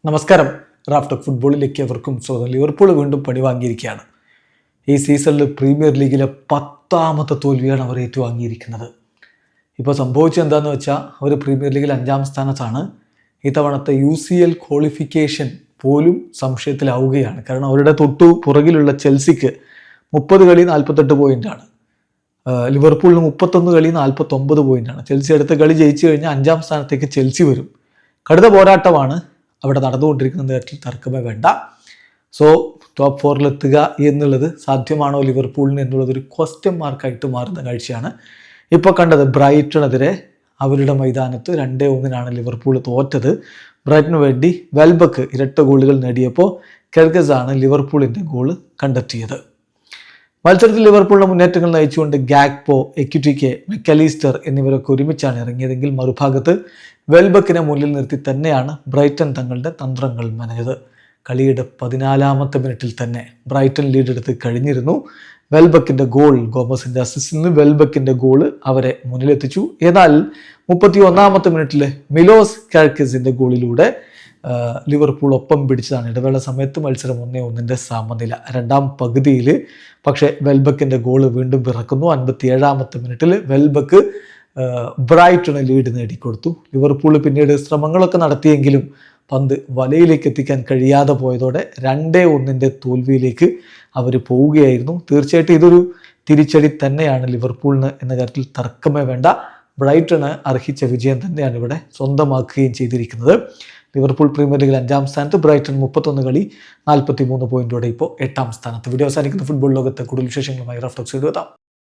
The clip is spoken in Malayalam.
നമസ്കാരം. റാഫ്റ്റോക്ക് ഫുട്ബോളിലേക്ക് അവർക്കും സ്വാഗതം. ലിവർപൂൾ വീണ്ടും പണി വാങ്ങിയിരിക്കുകയാണ്. ഈ സീസണിൽ പ്രീമിയർ ലീഗിലെ 10ാമത്തെ തോൽവിയാണ് അവർ ഏറ്റുവാങ്ങിയിരിക്കുന്നത്. ഇപ്പോൾ സംഭവിച്ചത് എന്താണെന്ന് വെച്ചാൽ അവർ പ്രീമിയർ ലീഗിൽ 5ാം സ്ഥാനത്താണ്. ഇത്തവണത്തെ UCL ക്വാളിഫിക്കേഷൻ പോലും സംശയത്തിലാവുകയാണ്. കാരണം അവരുടെ തൊട്ടു പുറകിലുള്ള ചെൽസിക്ക് 30 കളി 48 പോയിൻ്റാണ്. ലിവർപൂളിന് 31 കളി 49 പോയിൻ്റാണ്. ചെൽസി അടുത്ത കളി ജയിച്ചു കഴിഞ്ഞാൽ 5ാം സ്ഥാനത്തേക്ക് ചെൽസി വരും. കടുത്ത പോരാട്ടമാണ് അവിടെ നടന്നുകൊണ്ടിരിക്കുന്ന കാര്യത്തിൽ തർക്കമേ വേണ്ട. സോ ടോപ്പ് 4 എന്നുള്ളത് സാധ്യമാണോ ലിവർപൂളിന് എന്നുള്ളതൊരു ക്വസ്റ്റ്യൻ മാർക്കായിട്ട് മാറുന്ന കാഴ്ചയാണ് ഇപ്പോൾ കണ്ടത്. ബ്രൈറ്റണെതിരെ അവരുടെ മൈതാനത്ത് 2-1 ലിവർപൂൾ തോറ്റത്. ബ്രൈറ്റന് വേണ്ടി വെൽബക്ക് ഇരട്ട ഗോളുകൾ നേടിയപ്പോൾ കെർഗസാണ് ലിവർപൂളിൻ്റെ ഗോള് കണ്ടെത്തിയത്. മത്സരത്തിൽ ലിവർപൂളിന്റെ മുന്നേറ്റങ്ങൾ നയിച്ചുകൊണ്ട് ഗാക്പോ, എക്യുറ്റിക്കെ, മെക്കലിസ്റ്റർ എന്നിവരൊക്കെ ഒരുമിച്ചാണ് ഇറങ്ങിയതെങ്കിൽ മറുഭാഗത്ത് വെൽബക്കിനെ മുന്നിൽ നിർത്തി തന്നെയാണ് ബ്രൈറ്റൺ തങ്ങളുടെ തന്ത്രങ്ങൾ മെനഞ്ഞത്. കളിയുടെ 14ാമത്തെ മിനിറ്റിൽ തന്നെ ബ്രൈറ്റൺ ലീഡ് എടുത്ത് കഴിഞ്ഞിരുന്നു. വെൽബക്കിന്റെ ഗോൾ, ഗോമസിന്റെ അസിസ്റ്റിൽ നിന്ന് വെൽബക്കിന്റെ ഗോള് അവരെ മുന്നിലെത്തിച്ചു. എന്നാൽ 31ാമത്തെ മിനിറ്റിൽ മിലോസ് കാർക്കിസിന്റെ ഗോളിലൂടെ ലിവർപൂൾ ഒപ്പം പിടിച്ചതാണ്. ഇടവേള സമയത്ത് മത്സരം 1-1 സമനില. 2ാം പകുതിയിൽ പക്ഷേ വെൽബക്കിൻ്റെ ഗോള് വീണ്ടും പിറക്കുന്നു. 57ാമത്തെ മിനിറ്റിൽ വെൽബക്ക് ബ്രൈറ്റണ് ലീഡ് നേടിക്കൊടുത്തു. ലിവർപൂൾ പിന്നീട് ശ്രമങ്ങളൊക്കെ നടത്തിയെങ്കിലും പന്ത് വലയിലേക്ക് എത്തിക്കാൻ കഴിയാതെ പോയതോടെ 2-1 തോൽവിയിലേക്ക് അവർ പോവുകയായിരുന്നു. തീർച്ചയായിട്ടും ഇതൊരു തിരിച്ചടി തന്നെയാണ് ലിവർപൂളിന് എന്ന കാര്യത്തിൽ തർക്കമേ വേണ്ട. ബ്രൈറ്റണ് അർഹിച്ച വിജയം തന്നെയാണ് ഇവിടെ സ്വന്തമാക്കുകയും ചെയ്തിരിക്കുന്നത്. ലിവർപൂൾ പ്രീമിയർ ലീഗിൽ 5ാം സ്ഥാനത്ത്, ബ്രൈറ്റൺ 31 കളി 43 പോയിന്റോടെ ഇപ്പോൾ 8ാം സ്ഥാനത്ത്. വീഡിയോ അവസാനിക്കുന്ന ഫുട്ബോൾ ലോകത്തെ കൂടുതൽ വിശേഷങ്ങളുമായി റാഫ്റ്റോക്സ് എഴുതാം.